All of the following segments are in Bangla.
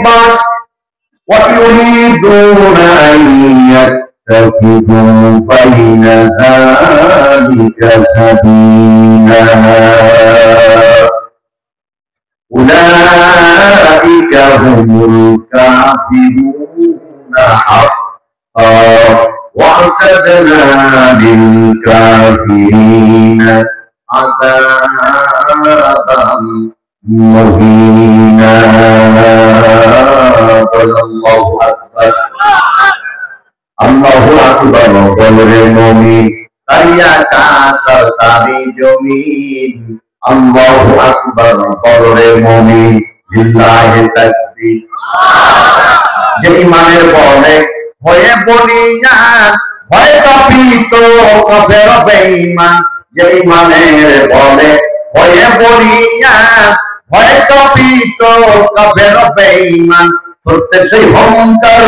বিপদ ويريدون أن يتخذوا بين ذلك سبيلا أولئك هم الكافرون حقا واعتدنا للكافرين عذابا مهينا الله أكبر الله أكبر বলে মুমিন তাইয়া কাসার তাবি জমিন আল্লাহু আকবার বলে মুমিন লিল্লাহি তাকবীর যে ইমানের বলে ভয়ে বলিয়া ভয় কাঁপিত কাফের বেঈমান যে ইমানের বলে ভয়ে বলিয়া ভয় কাঁপিত কাফের বেঈমান সত্যি সেই অহংকার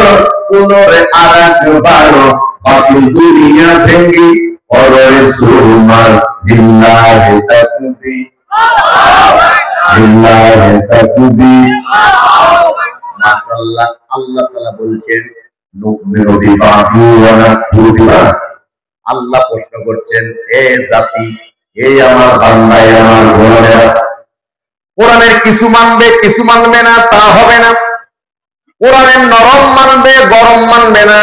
পুনরে আরেকবার বাতিল দুনিয়া ভেঙে করে সুরমার লিল্লাহি তাকবীর লিল্লাহি তাকবীর মাশাআল্লাহ আল্লাহ তাআলা বলছেন নুমিনু বিবাদু ওয়া নাকফুরু বিবাদ আল্লাহ প্রশ্ন করছেন এ জাতি এই আমার বান্দা আমার গোলামেরা কোরআনের কিছু মানবে কিছু মানবে না তা হবে না কোরআনের নরম মানবে গরম মানবে না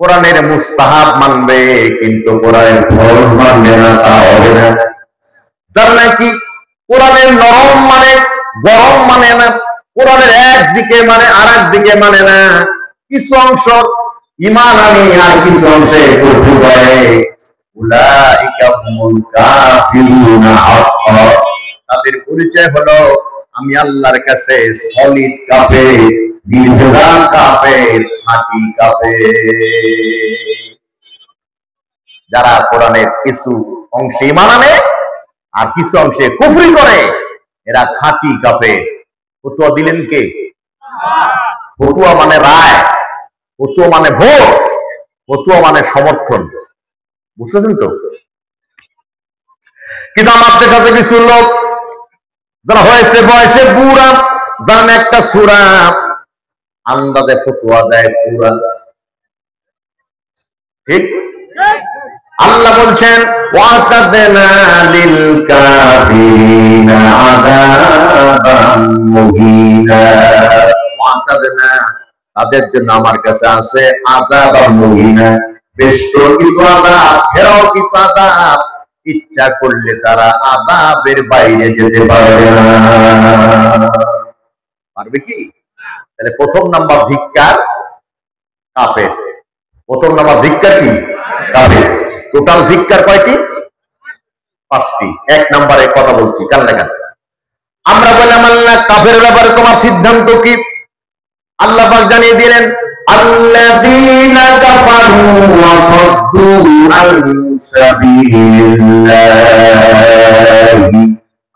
কোরআনের মুস্তাহাব মানবে কিন্তু কোরআনের ফরজ মানবে না তা হবে না যারা নাকি কোরআনের নরম মানে গরম মানে না কোরআনের একদিকে মানে আরেক দিকে মানে না কিছু অংশ ঈমান আনে আর কিছু অংশে কুফর করে উলাইকা হুমুল কাফিরুনা হাক্কা তাদের পরিচয় হলো আমি আল্লাহর কাছে সলিড কাফের নির্ভেজাল কাফের খাঁটি কাফের যারা কোরআনের কিছু অংশে ঈমান আনে আর কিছু অংশে কুফরি করে এরা খাঁটি কাফের ফতোয়া দিলেন কে ফতোয়া মানে রায় ফতোয়া মানে ভোট ফতোয়া মানে সমর্থন বুঝতেছেন তো কিন্তু আমাদের সাথে কিছু লোক যারা হয়েছে বয়সে বুড়া দান একটা সূরা আন্দাজে ফতোয়া দেয় পুরা ঠিক আল্লাহ বলছেন ওয়াতাদনা লিল কাফিরিনা আযাবান মুহিনা ওয়াতাদনা তাদের জন্য আমার কাছে আছে আযাবান মুহিনা বেষ্টনীত আযাব ফেরাওকিত আযাব ইচ্ছা করলে তারা আযাবের বাইরে যেতে পারবে না পারবে কি তাহলে প্রথম নাম্বার ধিক্কার কাফের প্রথম নাম্বার ধিক্কার কি কাফের টোটাল ধিক্কার কয়টি 5টি এক নম্বরে কথা বলছি কাল লাগান আমরা বললাম আল্লাহ কাফের ব্যাপারে তোমার সিদ্ধান্ত কি আল্লাহ পাক জানিয়ে দিলেন আল্লাযীনা কাফারু ওয়া সাদ্দু আন সাবিলিল্লাহি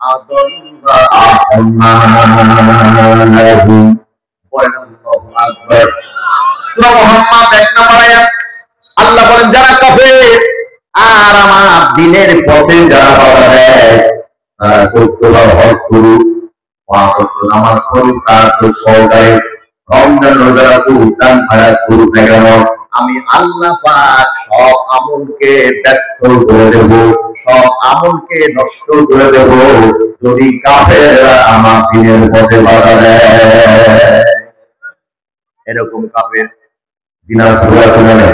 আদাল্লা আ'মালাহুম ওয়াল্লাহু আকবার সূরা মুহাম্মদ 1 নম্বর আয়াত আল্লাহ বলেন যারা কাফের আর আমার দ্বীনের পথে যারা বাধা দেয় তারা সত্যবার হজ করুক পাঁচ ওয়াক্ত নামাজ পড়ুক তার সহকারে রমজান রোজা রাখুক দান খয়রাত করুক না কেন আমি আল্লাহ পাক সব আমলকে ব্যর্থ করে দেব সব আমলকে নষ্ট করে দেব যদি কাফেররা আমার দ্বীনের পথে বাধা দেয় এরকম কাফের দিনাজপুর আছে না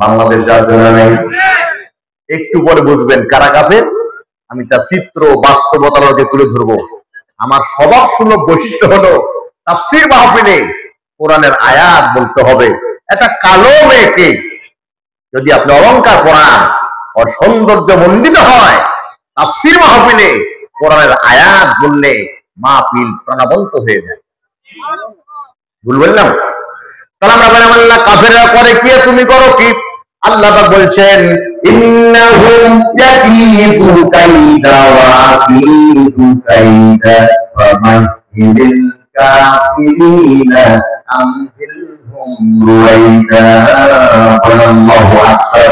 বাংলাদেশে আছে না নেই একটু পরে বুঝবেন কারা কাফের আমি তার চিত্র বাস্তবতাকে তুলে ধরবো আমার স্বভাব সুলভ বৈশিষ্ট্য হলো তাফসীর মাহফিলে কোরআনের আয়াত বলতে হবে একটা কালো মেয়েকে যদি আপনি অলংকার পরান ওর সৌন্দর্য মণ্ডিত হয় তাফসীর মাহফিলে কোরআনের আয়াত বললে মাহফিল প্রাণবন্ত হয়ে যায় ভুল বললাম তাহলে আমরা বললাম আল্লাহ কাফেররা করে কি তুমি করো কি আল্লাহ পাক বলছেন ইন্নাহুম ইয়াকিদু কাইদা ওয়া আকিদু কাইদা ফামাহিলিল কাফিরিনা আমহিলহুম রুয়াইদা আল্লাহু আকবার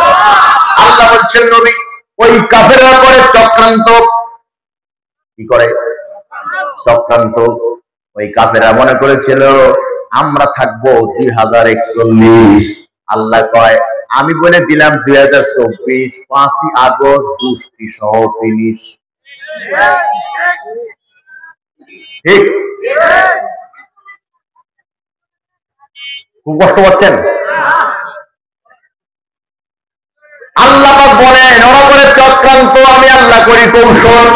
আল্লাহ বলছেন নবী ওই কাফেররা করে চক্রান্ত কি করে চক্রান্ত ওই কাফেরা মনে করেছিল আমরা থাকবো 2041। আল্লাহ কয় আমি বলে দিলাম 2024 5ই আগস্ট দুষ্টি সহ ফিনিশ। ঠিক? খুব কষ্ট পাচ্ছেন? আল্লাহ পাক বলেন ওরা করে চক্রান্ত, আমি আল্লাহ করি কৌশল।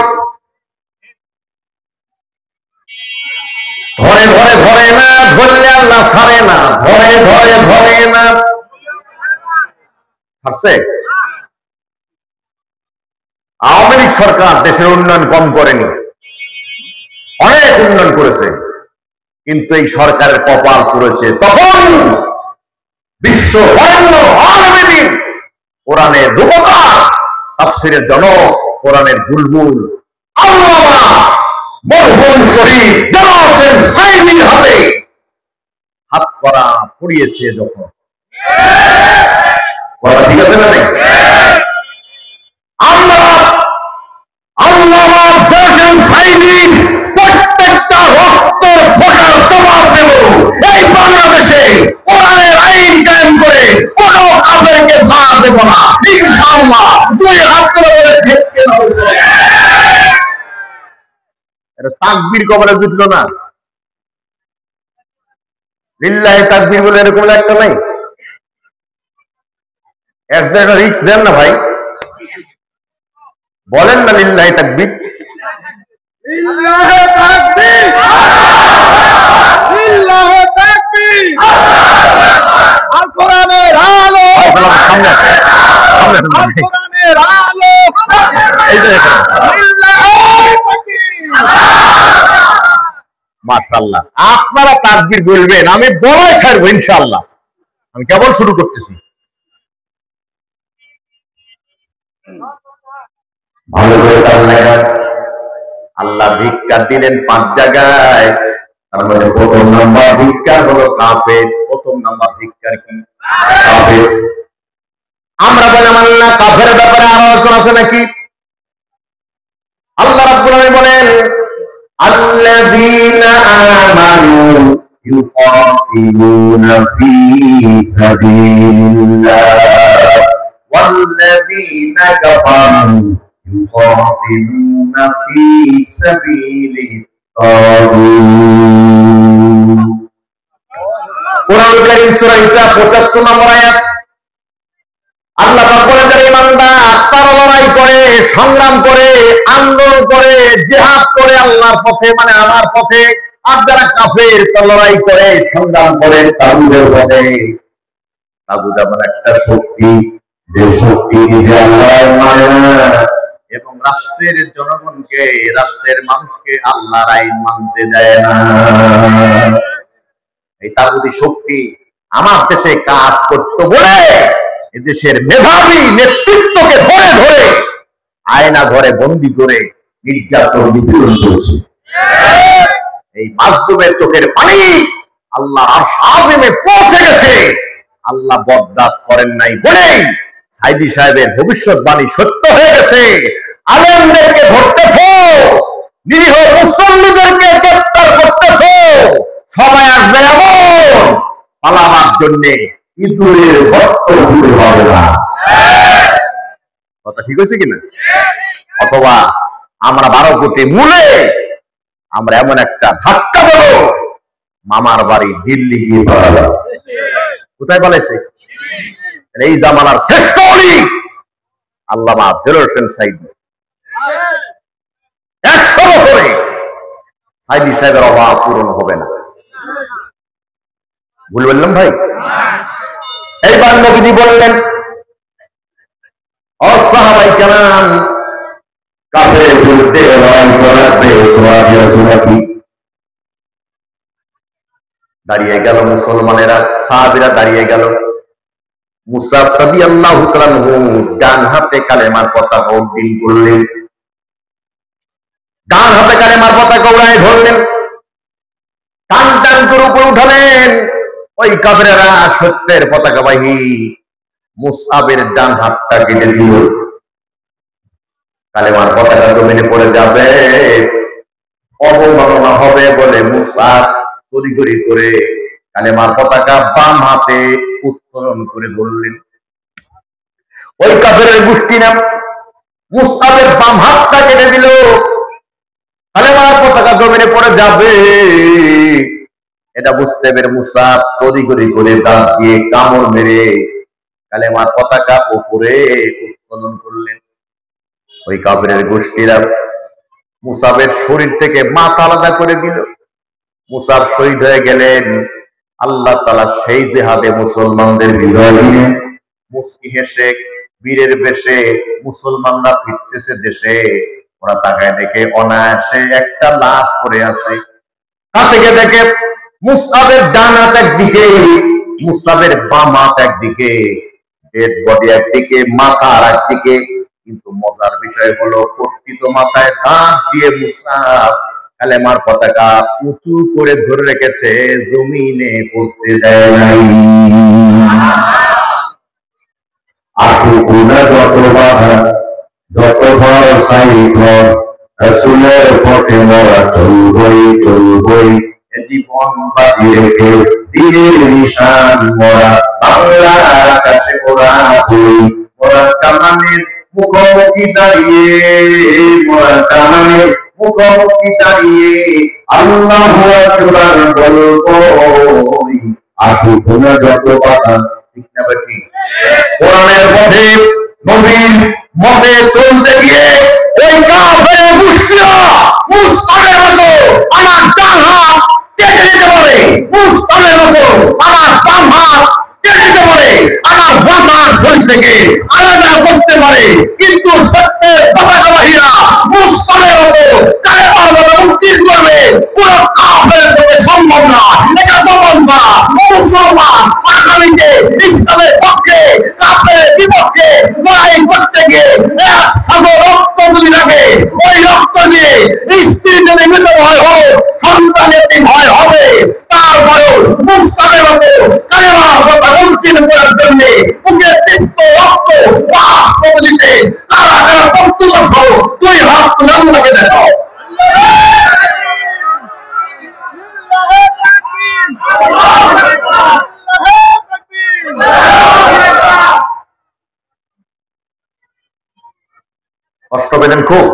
ধরে ধরে ধরে না, ধরলে আল্লাহ ছাড়ে না, ধরে ধরে ধরে না ছাড়ছে। আওয়ামী লীগ সরকার দেশের উন্নয়ন কম করেনি, অনেক উন্নয়ন করেছে, কিন্তু এই সরকারের কপাল পড়েছে তখন বিশ্ব আলমিন কোরআনের রূপকার তাফসীরের জনক কোরআনের বুলবুল আল্লামা মরহুম শহীদ দেলোয়ার হোসেন সাইদির হাতে হাত করা পড়িয়েছে যখন। কথা ঠিক আছে না? আমরা আল্লামা হোসেন সাইদির প্রত্যেকটা রক্তের ফোঁটার জবাব দেব। এই বাংলাদেশে কোরআনের আইন কায়েম করে কোন কাফেরকে ছাড় দেব না ইনশাআল্লাহ। দুই হাত করে বলে ঠিক কেন হয়েছে? এটা তাকবীর কবরে জুটল না। লিল্লাহি তাকবীর বলে এরকম একটা নাই। একটা রিস্ক দেন না ভাই, বলেন না লিল্লাহি তাকবীর। লিল্লাহি তাকবীর, লিল্লাহি তাকবীর। আল কোরআনের আলো, সামনে আল কোরআনের আলো, এই যে লিল্লাহি তাকবীর। মাশাআল্লাহ, আপনারা তাকবীর বলবেন, আমি বলাই ছাড়বো ইনশাআল্লাহ। আমি কেবল শুরু করতেছি। ভালো করে আল্লাহ ভিক্ষা দিলেন 5 জায়গায়, তার মধ্যে প্রথম নাম্বার ভিক্ষা হলো কাফের। প্রথম নাম্বার ভিক্ষার কি? কাফের। আমরা বললাম আল্লাহ কাফের ব্যাপারে আরো আলোচনা আছে নাকি? আল্লাহ রাব্বুল আলামিন বলেন আল্লাযীনা আমানু ইউকাতিলুনা ফী সাবিলিল্লাহ ওয়াল্লাযীনা কাফারু يقاتلون في سبيل الطاغوت। কোরআন কারীম সূরা ইসা 75 নম্বর আয়াত। আল্লাহ পাক বলেন যারা ঈমানদার তারা লড়াই করে, সংগ্রাম করে, আন্দোলন করে, জিহাদ করে আল্লাহর পথে, মানে আমার পথে। আর যারা কাফের তারা লড়াই করে, সংগ্রাম করে তাগুতের পথে। তাগুত মানে একটা শক্তি, যে শক্তি আল্লাহর মানে না এবং রাষ্ট্রের জনগণকে, রাষ্ট্রের মানুষকে আল্লাহর আইন মানতে দেয় না। এই তাগুতি শক্তি আমার দেশে কাজ করতে বলে দেশের মেধাবী নেতৃত্বকে ধরে ধরে আয়না ঘরে বন্দী করে নির্যাতন নিপীড়ন করছে। এই মাজলুমের চোখের পানি আল্লাহ আরশ আযিমে পৌঁছে গেছে। আল্লাহ বরদাস্ত করেন নাই বলেই সাইদি সাহেবের ভবিষ্যৎবাণী সত্য হয়ে গেছে। আলেমদেরকে ধরতেছ, নিরীহ মুসল্লিদেরকে গ্রেফতার করতেছ, সময় আসবে এমন পালাবার জন্যে ইঁদুরের গর্ত ঘুরে হবে না। কথা ঠিক হয়েছে কিনা? অথবা আমরা 12 কোটি মূলে আমরা এমন একটা ধাক্কা দেব, মামার বাড়ি দিল্লি গিয়ে পালাবো। কোথায় পালাইছে? এই জামানার শ্রেষ্ঠ ওলি আল্লামা দেলোয়ার হোসেন সাইদি। 100 বছরে সাইদি সাহেবের অভাব পূরণ হবে না। ভুল বললাম ভাই? এইবার নবীজি বললেন ও সাহাবায়ে কেরাম, কাফেরের বিরুদ্ধে লড়াই করাতে দাঁড়িয়ে গেল মুসলমানেরা, সাহাবীরা দাঁড়িয়ে গেল। মুসাব রাদিয়াল্লাহু তাআলা ডান হাতে কালেমার পতাকা উড্ডীন করলেন, ডান হাতে কালেমার পতাকা উড়ায় ধরলেন, টান টান করে উপরে উঠালেন। ওই কাফেরেরা সত্যের পতাকাবাহী মুসআবের ডান হাতটা কেটে দিল। কালেমার পতাকা জমিনে পড়ে যাবে, অবমাননা হবে বলে মুসা তড়িঘড়ি করে কালেমার পতাকা বাম হাতে উত্তোলন করে ধরলেন। ওই কাফেরের গোষ্ঠী না মুসআবের বাম হাতটা কেটে দিল, কালেমার পতাকা জমিনে পড়ে যাবে এটা বুঝতে পেরে মুসা তড়িঘড়ি করে দাঁত দিয়ে কামড় মেরে কালেমার পতাকা উপরে উত্তোলন করলেন। ওই কাফেরের গোষ্ঠীরা মুসাবের শরীর থেকে মাথা আলাদা করে দিল। মুসাব শহীদ হয়ে গেলেন। আল্লাহ তাআলা সেই জিহাদে মুসলমানদের বিজয় দিলেন। মুস্কি হেসে বীরের বেশে মুসলমানরা ফিরতেছে দেশে, ওরা তাকায় দেখে অনায়াসে একটা লাশ পড়ে আছে। কাছে গিয়ে দেখে মুসআবের ডান হাত একদিকে, মুসআবের বাম হাত একদিকে, ডেড বডি একদিকে, মাথা আর একদিকে। কিন্তু মজার বিষয় হলো কর্তৃত মাথায় দাঁত দিয়ে মুসআব কালেমার পতাকা উঁচু করে ধরে রেখেছে, জমিনে পড়তে দেয় নাই। আশুকুনা যত বাধা যত ভরসাই ঘর, রাসূলের পথে মোরা চলবই জীবন বাজি রেখে দিনের নিশান মোরা, বাংলার আকাশে ওরা হই মোরা কামানের মুখোমুখি দাঁড়িয়ে, মোরা কামানের মুখোমুখি দাঁড়িয়ে আল্লাহু আকবার বলবো। আশুকুনা যত বাধা, ঠিক না বেটি? কোরআনের পথে নবীর মতে চলতে গিয়ে ওই কাফের গোষ্ঠীরা মুসআবের মতো আমার ডান হাত কেটে দিতে পারে, মুসআবের মতো আমার বাম হাত কেটে দিতে পারে, আমার বাম হাত শরীর থেকে আলাদা করতে পারে, কিন্তু সত্যের পতাকাবাহীরা মুসআবের মতো কালেমার মতো মুক্তির করবে কোন কাফেরের পক্ষে সম্ভব না। এটা দমন করা মুসলমান আগামীতে ইসলামের পক্ষে কাফেরের বিপক্ষে লড়াই করতে গিয়ে রক্ত যদি লাগে, ওই রক্ত দিয়ে স্ত্রী যদি মৃত ভয় হোক, সন্তানের ভয় হবে, তারপরেও মুসআবের মতো কালেমার কথা উত্তীর্ণ করার জন্য বুকে তিক্ত রক্ত বাষ্প দিতে কারা কারা প্রস্তুত আছো? তুই হাত তুলে আল্লাহকে দেখাও। কষ্ট পেলেন খুব?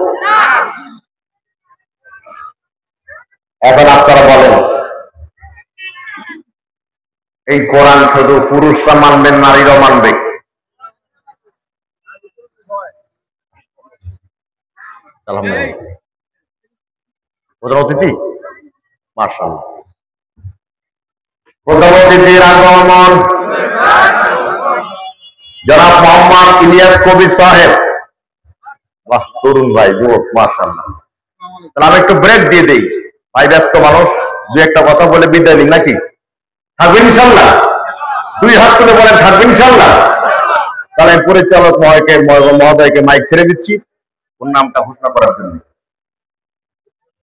এখন আপনারা বলেন, এই কোরআন শুধু পুরুষরা মানবেন, নারীরাও মানবে? প্রধান অতিথি মাশাআল্লাহ, প্রধান অতিথির আগমন জনাব মোহাম্মদ ইলিয়াস কবির সাহেব। বাহ, তরুণ ভাই, যুবক, মাশাআল্লাহ। তাহলে আমি একটু ব্রেক দিয়ে দেই, ভাই ব্যস্ত মানুষ, দু একটা কথা বলে বিদায় নিন নাকি? থাকবেন ইনশাআল্লাহ? দুই হাত তুলে বলেন থাকবেন ইনশাআল্লাহ। তাহলে পরিচালক মহোদয়কে মাইক ছেড়ে দিচ্ছি ওর নামটা ঘোষণা করার জন্য।